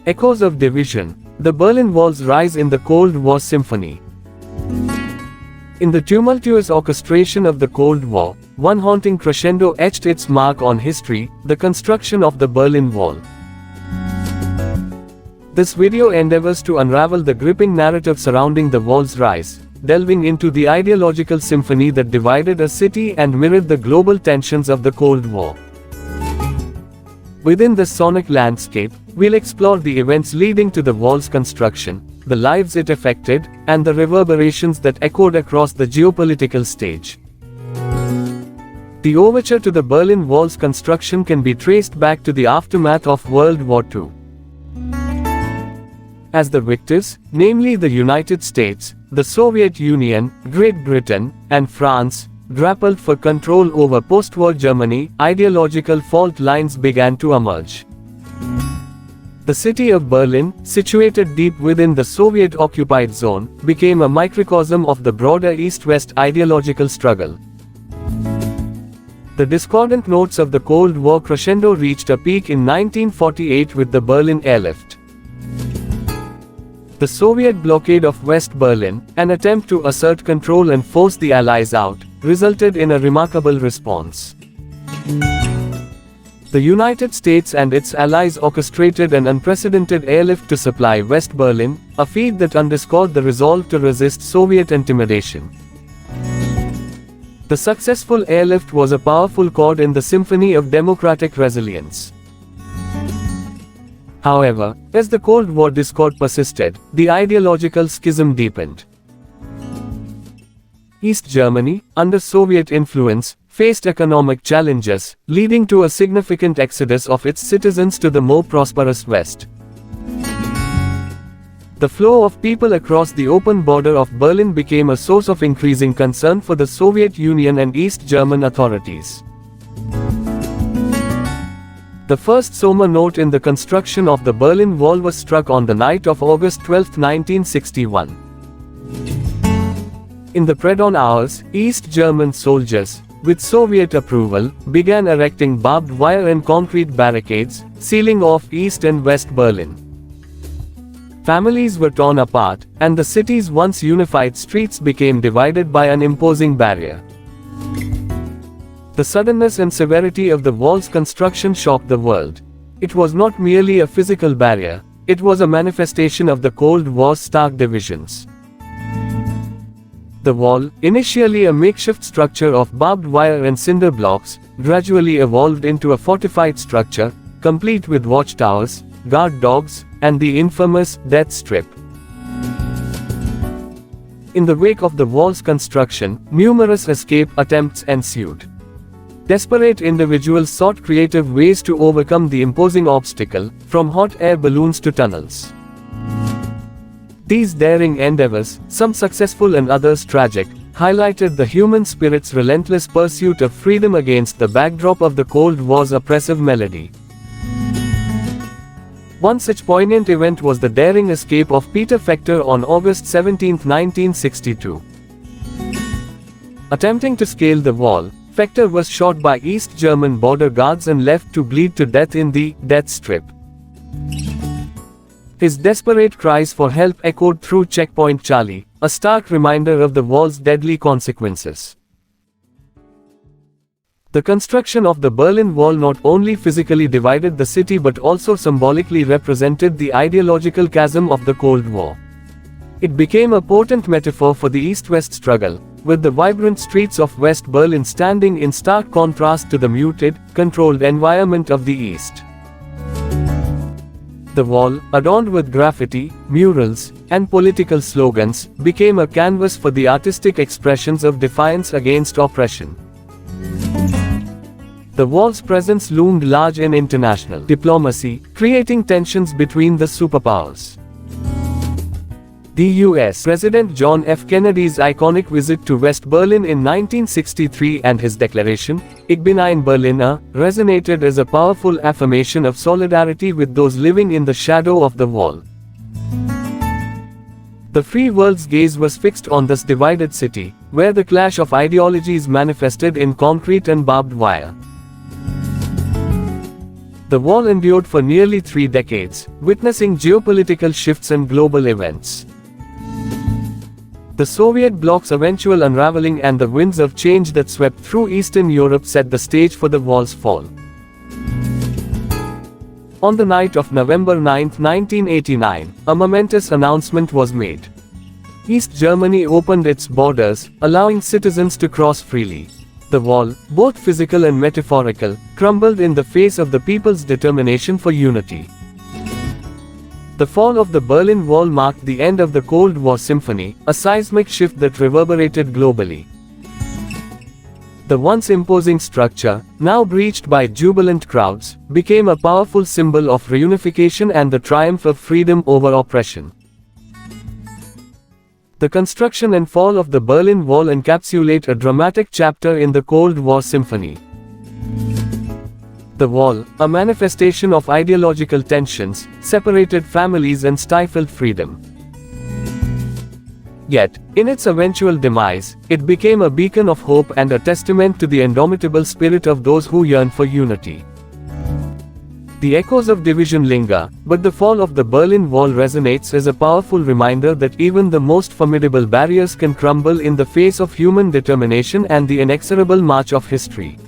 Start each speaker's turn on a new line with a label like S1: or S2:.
S1: Echoes of division. The Berlin Wall's rise in the Cold War symphony. In the tumultuous orchestration of the Cold War, one haunting crescendo etched its mark on history: the construction of the Berlin Wall. This video endeavors to unravel the gripping narrative surrounding the wall's rise, delving into the ideological symphony that divided a city and mirrored the global tensions of the Cold War. Within this sonic landscape, we'll explore the events leading to the wall's construction, the lives it affected, and the reverberations that echoed across the geopolitical stage. The overture to the Berlin Wall's construction can be traced back to the aftermath of World War II. As the victors, namely the United States, the Soviet Union, Great Britain, and France, grappled for control over post-war Germany, ideological fault lines began to emerge. The city of Berlin, situated deep within the Soviet-occupied zone, became a microcosm of the broader East-West ideological struggle. The discordant notes of the Cold War crescendo reached a peak in 1948 with the Berlin Airlift. The Soviet blockade of West Berlin, an attempt to assert control and force the Allies out, resulted in a remarkable response. The United States and its allies orchestrated an unprecedented airlift to supply West Berlin, a feat that underscored the resolve to resist Soviet intimidation. The successful airlift was a powerful chord in the symphony of democratic resilience. However, as the Cold War discord persisted, the ideological schism deepened. East Germany, under Soviet influence, faced economic challenges, leading to a significant exodus of its citizens to the more prosperous West. The flow of people across the open border of Berlin became a source of increasing concern for the Soviet Union and East German authorities. The first somber note in the construction of the Berlin Wall was struck on the night of August 12, 1961. In the pre-dawn hours, East German soldiers, with Soviet approval, began erecting barbed wire and concrete barricades, sealing off East and West Berlin. Families were torn apart, and the city's once unified streets became divided by an imposing barrier. The suddenness and severity of the wall's construction shocked the world. It was not merely a physical barrier, it was a manifestation of the Cold War's stark divisions. The wall, initially a makeshift structure of barbed wire and cinder blocks, gradually evolved into a fortified structure, complete with watchtowers, guard dogs, and the infamous death strip. In the wake of the wall's construction, numerous escape attempts ensued. Desperate individuals sought creative ways to overcome the imposing obstacle, from hot air balloons to tunnels. These daring endeavors, some successful and others tragic, highlighted the human spirit's relentless pursuit of freedom against the backdrop of the Cold War's oppressive melody. One such poignant event was the daring escape of Peter Fechter on August 17, 1962. Attempting to scale the wall, Fechter was shot by East German border guards and left to bleed to death in the death strip. His desperate cries for help echoed through Checkpoint Charlie, a stark reminder of the wall's deadly consequences. The construction of the Berlin Wall not only physically divided the city but also symbolically represented the ideological chasm of the Cold War. It became a potent metaphor for the East-West struggle, with the vibrant streets of West Berlin standing in stark contrast to the muted, controlled environment of the East. The wall, adorned with graffiti, murals, and political slogans, became a canvas for the artistic expressions of defiance against oppression. The wall's presence loomed large in international diplomacy, creating tensions between the superpowers. The U.S. President John F. Kennedy's iconic visit to West Berlin in 1963 and his declaration, "Ich bin ein Berliner," resonated as a powerful affirmation of solidarity with those living in the shadow of the wall. The free world's gaze was fixed on this divided city, where the clash of ideologies manifested in concrete and barbed wire. The wall endured for nearly 3 decades, witnessing geopolitical shifts and global events. The Soviet bloc's eventual unraveling and the winds of change that swept through Eastern Europe set the stage for the wall's fall. On the night of November 9, 1989, a momentous announcement was made. East Germany opened its borders, allowing citizens to cross freely. The wall, both physical and metaphorical, crumbled in the face of the people's determination for unity. The fall of the Berlin Wall marked the end of the Cold War symphony, a seismic shift that reverberated globally. The once imposing structure, now breached by jubilant crowds, became a powerful symbol of reunification and the triumph of freedom over oppression. The construction and fall of the Berlin Wall encapsulate a dramatic chapter in the Cold War symphony. The wall, a manifestation of ideological tensions, separated families and stifled freedom. Yet, in its eventual demise, it became a beacon of hope and a testament to the indomitable spirit of those who yearn for unity. The echoes of division linger, but the fall of the Berlin Wall resonates as a powerful reminder that even the most formidable barriers can crumble in the face of human determination and the inexorable march of history.